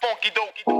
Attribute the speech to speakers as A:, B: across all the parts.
A: Funky dope.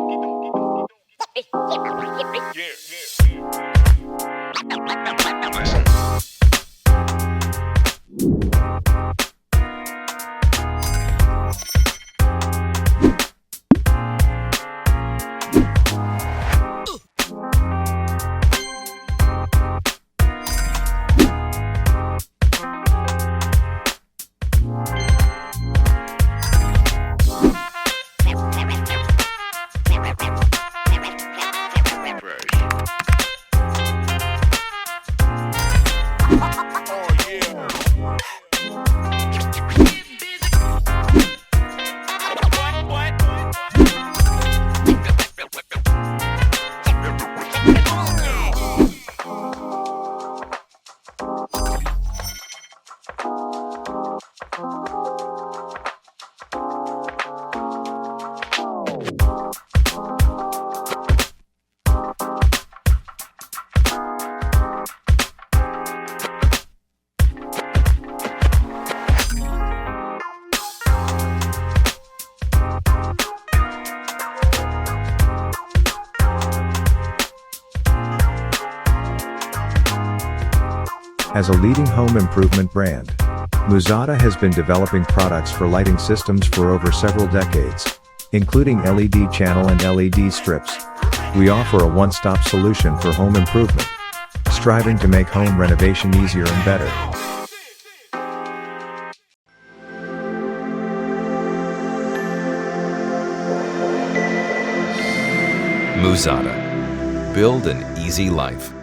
B: As a leading home improvement brand, Muzata has been developing products for lighting systems for over several decades, including LED channel and LED strips. We offer a one-stop solution for home improvement, striving to make home renovation easier and better.
C: Muzata. Build an easy life.